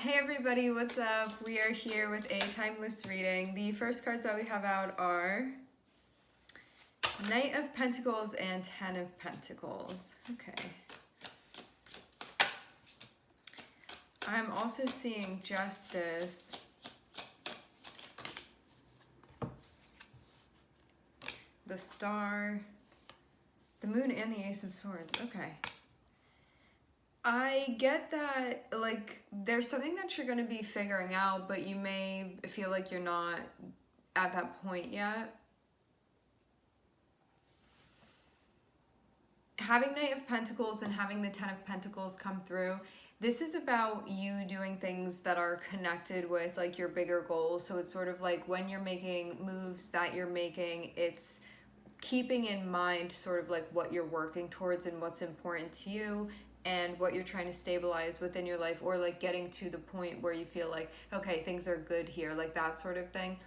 Hey everybody, what's up? We are here with a timeless reading. The first cards that we have out are Knight of Pentacles and Ten of Pentacles. Okay. I'm also seeing Justice. The Star, the Moon, and the Ace of Swords. Okay. I get that, like, there's something that you're going to be figuring out, but you may feel like you're not at that point yet. Having Knight of Pentacles and having the Ten of Pentacles come through, this is about you doing things that are connected with, like, your bigger goals. So it's sort of like when you're making moves that you're making, it's keeping in mind sort of like what you're working towards and what's important to you and what you're trying to stabilize within your life, or like getting to the point where you feel like, okay, things are good here, like that sort of thing.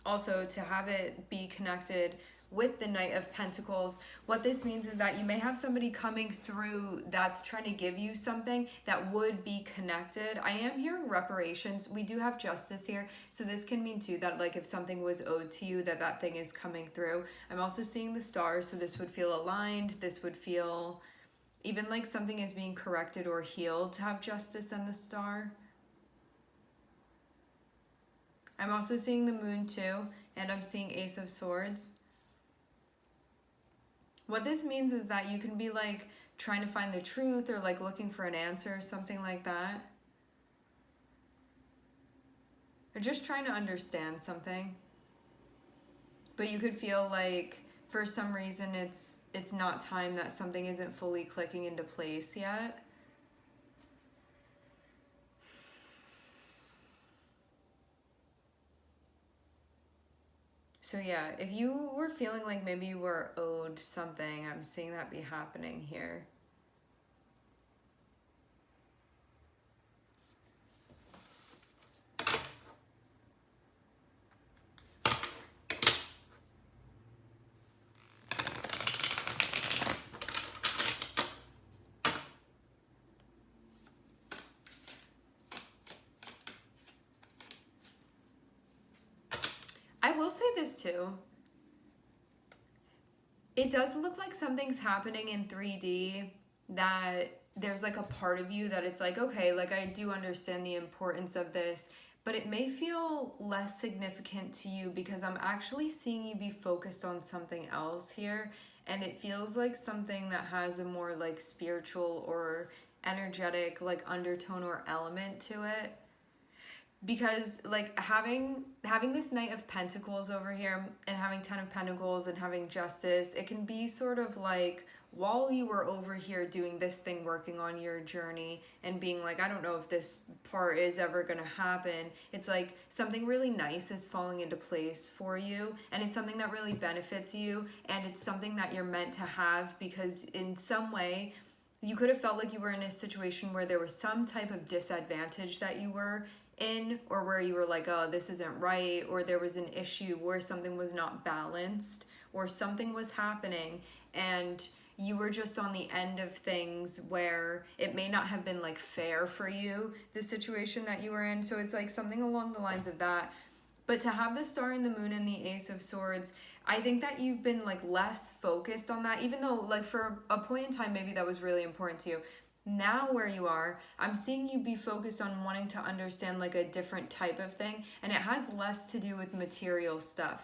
Also, to have it be connected with the Knight of Pentacles, what this means is that you may have somebody coming through that's trying to give you something that would be connected. I am hearing reparations. We do have Justice here, so this can mean too that like if something was owed to you, that thing is coming through. I'm also seeing the Stars, so this would feel aligned. This would feel even like something is being corrected or healed to have Justice and the Star. I'm also seeing the Moon too, and I'm seeing Ace of Swords. What this means is that you can be like trying to find the truth or like looking for an answer or something like that. Or just trying to understand something. But you could feel like for some reason it's not time, that something isn't fully clicking into place yet. So yeah, if you were feeling like maybe you were owed something, I'm seeing that be happening here. I will say this too. It does look like something's happening in 3D, that there's like a part of you that it's like, okay, like I do understand the importance of this, but it may feel less significant to you because I'm actually seeing you be focused on something else here. And it feels like something that has a more like spiritual or energetic like undertone or element to it. Because like having this Knight of Pentacles over here and having Ten of Pentacles and having Justice, it can be sort of like while you were over here doing this thing, working on your journey and being like, I don't know if this part is ever gonna happen, it's like something really nice is falling into place for you, and it's something that really benefits you, and it's something that you're meant to have because in some way you could have felt like you were in a situation where there was some type of disadvantage that you were in, or where you were like, oh, this isn't right, or there was an issue where something was not balanced, or something was happening, and you were just on the end of things where it may not have been like fair for you, the situation that you were in. So it's like something along the lines of that. But to have the Star and the Moon and the Ace of Swords, I think that you've been like less focused on that, even though like for a point in time maybe that was really important to you. Now where you are, I'm seeing you be focused on wanting to understand like a different type of thing, and it has less to do with material stuff.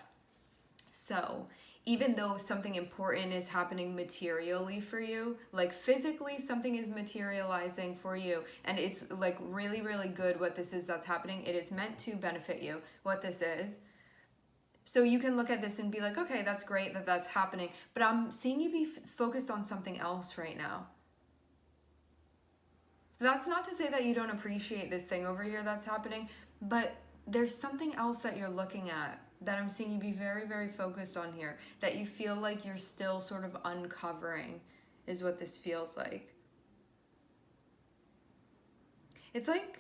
So even though something important is happening materially for you, like physically something is materializing for you, and it's like really, really good what this is that's happening. It is meant to benefit you, what this is. So you can look at this and be like, okay, that's great that that's happening, but I'm seeing you be focused on something else right now. So that's not to say that you don't appreciate this thing over here that's happening, but there's something else that you're looking at that I'm seeing you be very, very focused on here, that you feel like you're still sort of uncovering, is what this feels like. It's like,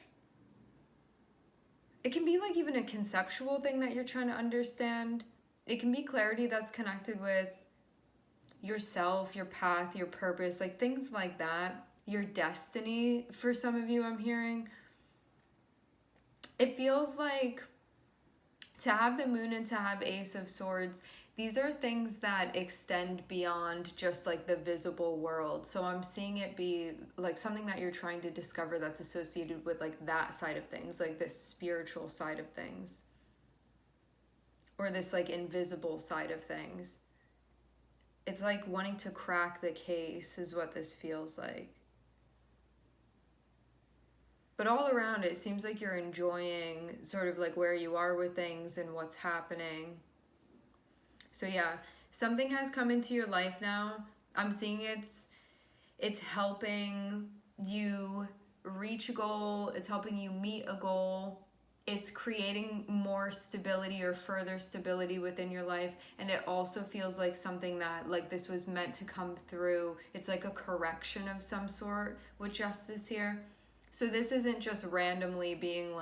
it can be like even a conceptual thing that you're trying to understand. It can be clarity that's connected with yourself, your path, your purpose, like things like that. Your destiny, for some of you, I'm hearing. It feels like to have the moon and to have Ace of Swords, these are things that extend beyond just like the visible world. So I'm seeing it be like something that you're trying to discover that's associated with like that side of things, like this spiritual side of things, or this like invisible side of things. It's like wanting to crack the case is what this feels like. But all around, it seems like you're enjoying sort of like where you are with things and what's happening. So yeah, something has come into your life now. I'm seeing it's helping you reach a goal. It's helping you meet a goal. It's creating more stability or further stability within your life. And it also feels like something that like this was meant to come through. It's like a correction of some sort with justice here. So this isn't just randomly being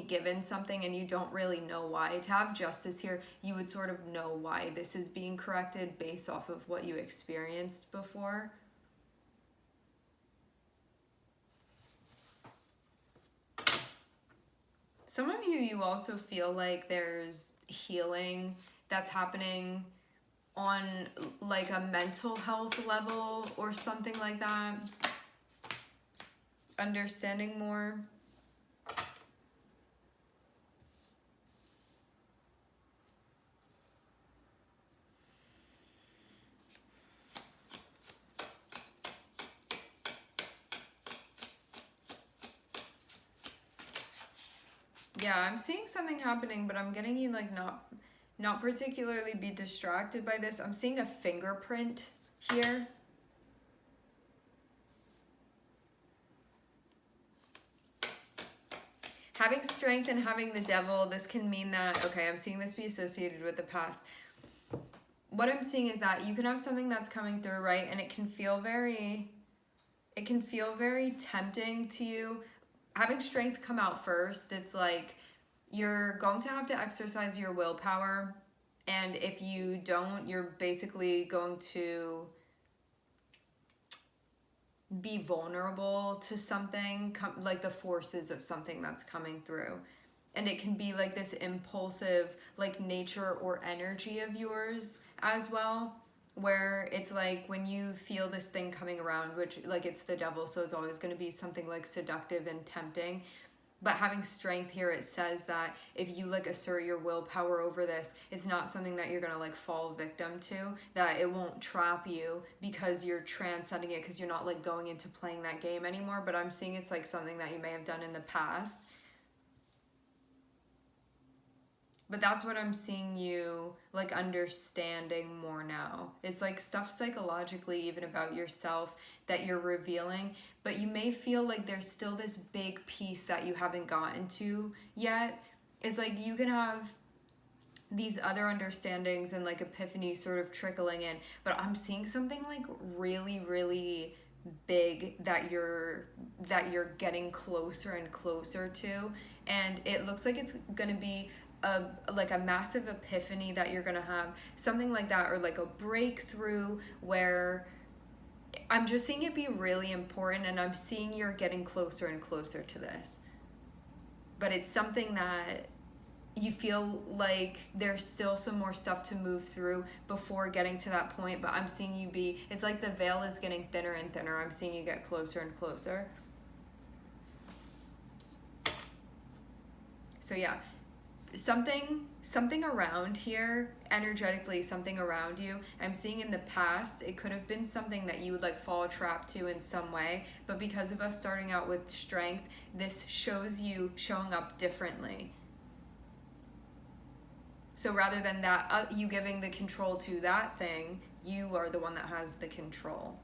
given something and you don't really know why. To have justice here, you would sort of know why this is being corrected based off of what you experienced before. Some of you also feel like there's healing that's happening on like a mental health level or something like that. Understanding more. Yeah, I'm seeing something happening, but I'm getting you like not particularly be distracted by this. I'm seeing a fingerprint here. Having strength and having the devil, this can mean that, okay, I'm seeing this be associated with the past. What I'm seeing is that you can have something that's coming through, right? And it can feel very tempting to you. Having strength come out first, it's like you're going to have to exercise your willpower. And if you don't, you're basically going to be vulnerable to something, like the forces of something that's coming through. And it can be like this impulsive, like nature or energy of yours as well, where it's like when you feel this thing coming around, which like it's the devil, so it's always going to be something like seductive and tempting. But having strength here, it says that if you like assert your willpower over this, it's not something that you're gonna like fall victim to, that it won't trap you because you're transcending it, because you're not like going into playing that game anymore. But I'm seeing it's like something that you may have done in the past. But that's what I'm seeing you like understanding more now. It's like stuff psychologically, even about yourself, that you're revealing, but you may feel like there's still this big piece that you haven't gotten to yet. It's like you can have these other understandings and like epiphanies sort of trickling in, but I'm seeing something like really, really big that you're getting closer and closer to. And it looks like it's gonna be a massive epiphany that you're gonna have, something like that, or like a breakthrough where I'm just seeing it be really important, and I'm seeing you're getting closer and closer to this. But it's something that you feel like there's still some more stuff to move through before getting to that point, but I'm seeing you be, it's like the veil is getting thinner and thinner. I'm seeing you get closer and closer. So yeah, something around here, energetically, something around you. I'm seeing in the past, it could have been something that you would like fall trap to in some way, but because of us starting out with strength, this shows you showing up differently. So rather than that, you giving the control to that thing, you are the one that has the control.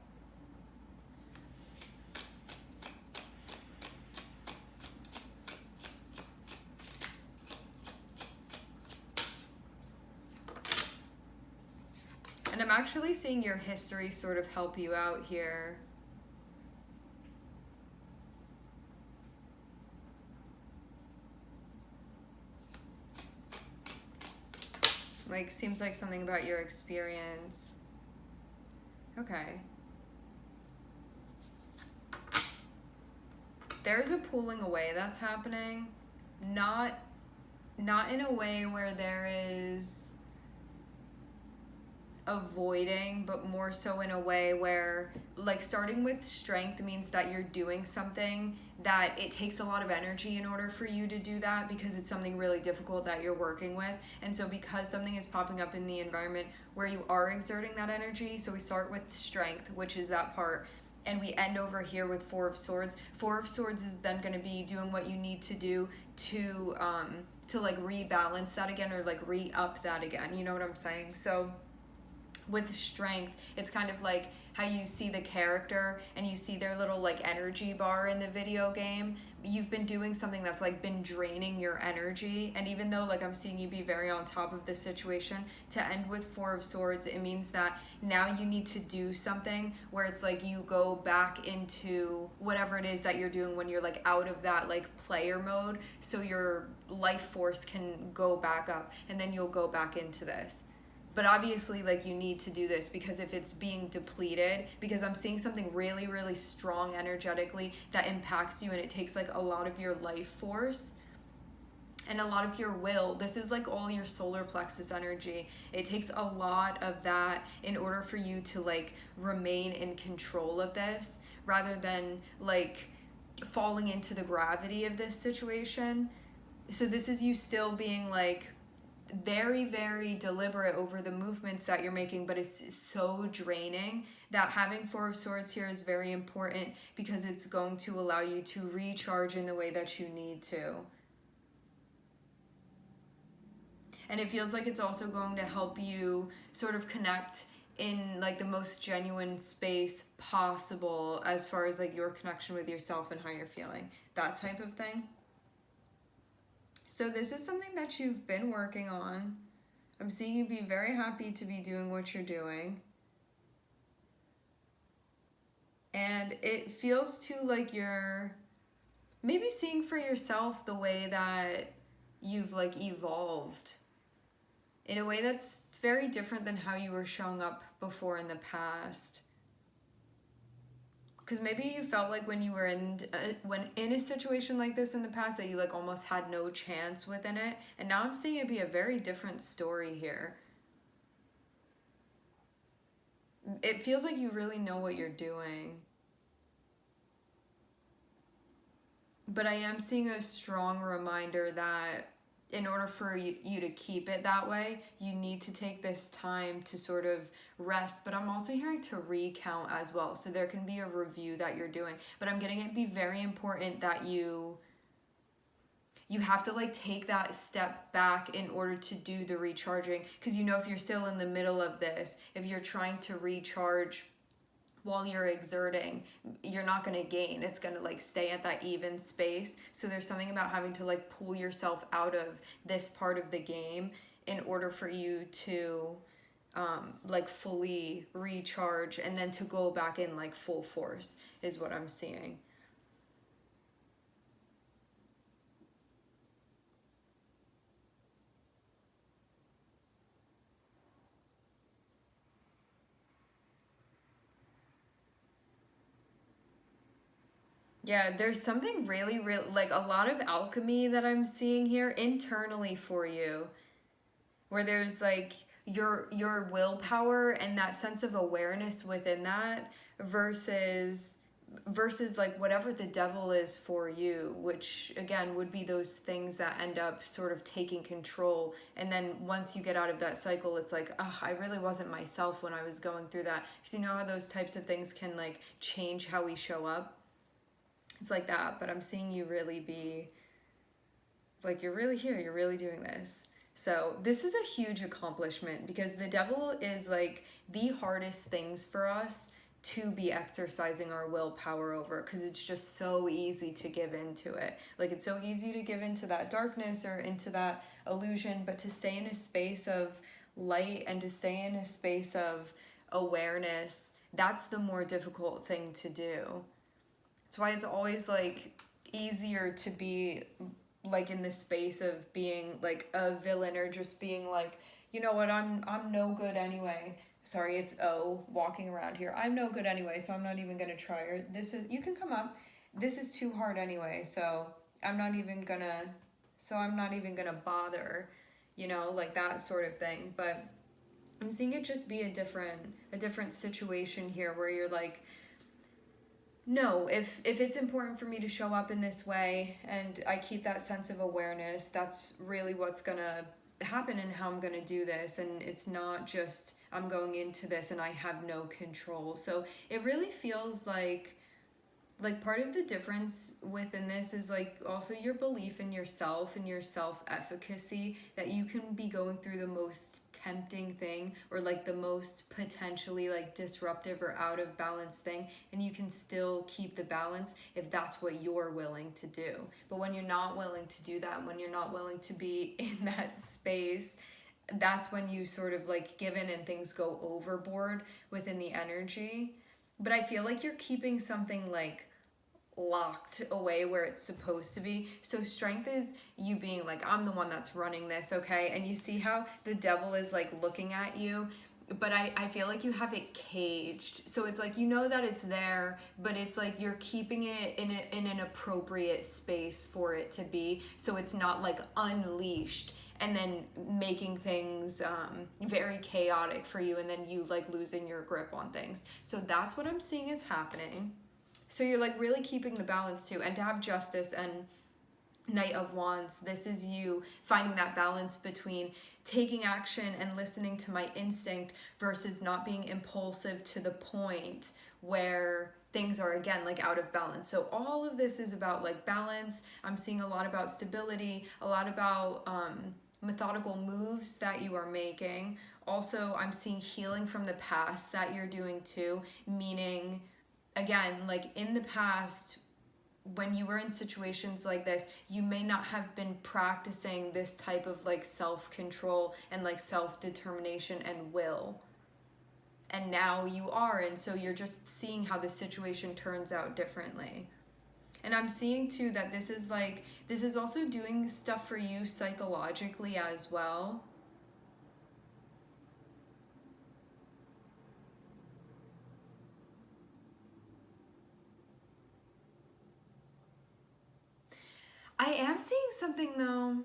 And I'm actually seeing your history sort of help you out here. Like, seems like something about your experience. Okay. there's a pulling away that's happening, not in a way where there is avoiding, but more so in a way where, like, starting with strength means that you're doing something that it takes a lot of energy in order for you to do that, because it's something really difficult that you're working with. And so because something is popping up in the environment where you are exerting that energy, so we start with strength, which is that part, and we end over here with Four of Swords. Four of Swords is then going to be doing what you need to do to like rebalance that again, or like re-up that again, you know what I'm saying? So with strength, it's kind of like how you see the character and you see their little like energy bar in the video game. You've been doing something that's like been draining your energy, and even though like I'm seeing you be very on top of this situation, to end with Four of Swords, it means that now you need to do something where it's like you go back into whatever it is that you're doing when you're like out of that like player mode, so your life force can go back up, and then you'll go back into this. But obviously, like, you need to do this, because if it's being depleted, because I'm seeing something really, really strong energetically that impacts you, and it takes like a lot of your life force and a lot of your will. This is like all your solar plexus energy. It takes a lot of that in order for you to like remain in control of this, rather than like falling into the gravity of this situation. So this is you still being like very, very deliberate over the movements that you're making, but it's so draining that having Four of Swords here is very important, because it's going to allow you to recharge in the way that you need to. And it feels like it's also going to help you sort of connect in like the most genuine space possible, as far as like your connection with yourself and how you're feeling, that type of thing. So this is something that you've been working on. I'm seeing you be very happy to be doing what you're doing. And it feels too like you're maybe seeing for yourself the way that you've like evolved in a way that's very different than how you were showing up before in the past. Because maybe you felt like when you were in a situation like this in the past, that you like almost had no chance within it. And now I'm seeing it be a very different story here. It feels like you really know what you're doing. But I am seeing a strong reminder that in order for you to keep it that way, you need to take this time to sort of rest. But I'm also hearing to recount as well. So there can be a review that you're doing. But I'm getting it be very important that you have to like take that step back in order to do the recharging. Because you know, if you're still in the middle of this, if you're trying to recharge while you're exerting, you're not going to gain. It's going to like stay at that even space. So there's something about having to like pull yourself out of this part of the game in order for you to like fully recharge, and then to go back in like full force is what I'm seeing. Yeah, there's something really, real, like a lot of alchemy that I'm seeing here internally for you, where there's like your willpower and that sense of awareness within that, versus like whatever the devil is for you, which again would be those things that end up sort of taking control. And then once you get out of that cycle, it's like, oh, I really wasn't myself when I was going through that. Because you know how those types of things can like change how we show up. It's like that. But I'm seeing you really be like, you're really here, you're really doing this. So this is a huge accomplishment, because the devil is like the hardest things for us to be exercising our willpower over, because it's just so easy to give into it. Like, it's so easy to give into that darkness or into that illusion, but to stay in a space of light and to stay in a space of awareness, that's the more difficult thing to do. That's why it's always like easier to be like in this space of being like a villain, or just being like, you know what, I'm no good anyway. Sorry, it's walking around here. I'm no good anyway, so I'm not even gonna try. Or this is, you can come up. this is too hard anyway, so I'm not even gonna bother, you know, like that sort of thing. But I'm seeing it just be a different situation here where you're like, no, if it's important for me to show up in this way and I keep that sense of awareness, that's really what's gonna happen and how I'm gonna do this. And it's not just I'm going into this and I have no control. So it really feels like part of the difference within this is like also your belief in yourself and your self-efficacy, that you can be going through the most tempting thing or like the most potentially like disruptive or out of balance thing, and you can still keep the balance if that's what you're willing to do. But when you're not willing to do that, when you're not willing to be in that space, that's when you sort of like give in and things go overboard within the energy. But I feel like you're keeping something like locked away where it's supposed to be. So strength is you being like, I'm the one that's running this, okay? And you see how the devil is like looking at you, but I feel like you have it caged. So it's like, you know that it's there, but it's like you're keeping it in an appropriate space for it to be, so it's not like unleashed and then making things very chaotic for you, and then you like losing your grip on things. So that's what I'm seeing is happening. So you're like really keeping the balance too. And to have Justice and Knight of Wands, this is you finding that balance between taking action and listening to my instinct versus not being impulsive to the point where things are again like out of balance. So all of this is about like balance. I'm seeing a lot about stability, a lot about methodical moves that you are making. Also, I'm seeing healing from the past that you're doing too, meaning again, like in the past, when you were in situations like this, you may not have been practicing this type of like self-control and like self-determination and will. And now you are, and so you're just seeing how the situation turns out differently. And I'm seeing too that this is also doing stuff for you psychologically as well. I am seeing something though.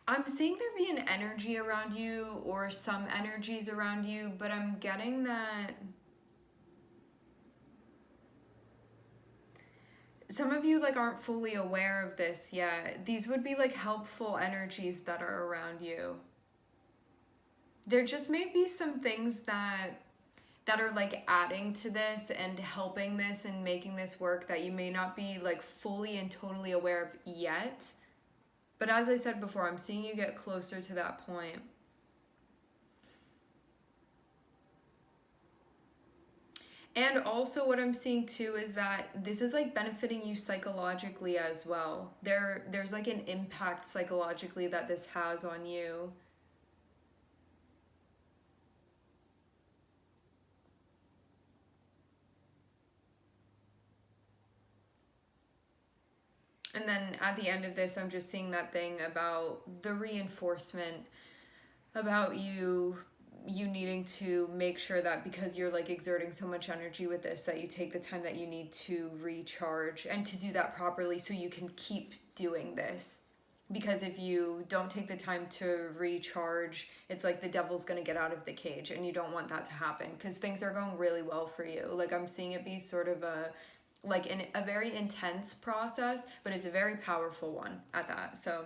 I'm seeing there be an energy around you or some energies around you, but I'm getting that some of you like aren't fully aware of this yet. These would be like helpful energies that are around you. There just may be some things that are like adding to this and helping this and making this work that you may not be like fully and totally aware of yet. But as I said before, I'm seeing you get closer to that point. And also what I'm seeing too is that this is like benefiting you psychologically as well. There's like an impact psychologically that this has on you. And then at the end of this, I'm just seeing that thing about the reinforcement, about you needing to make sure that because you're like exerting so much energy with this, that you take the time that you need to recharge and to do that properly so you can keep doing this. Because if you don't take the time to recharge, it's like the devil's gonna get out of the cage, and you don't want that to happen because things are going really well for you. Like I'm seeing it be sort of a very intense process, but it's a very powerful one at that. So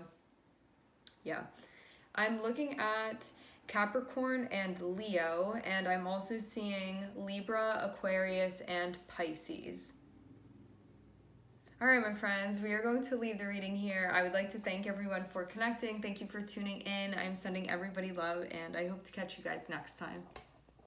yeah, I'm looking at Capricorn and Leo, and I'm also seeing Libra, Aquarius, and Pisces. All right, my friends, we are going to leave the reading here. I would like to thank everyone for connecting. Thank you for tuning in. I'm sending everybody love, and I hope to catch you guys next time.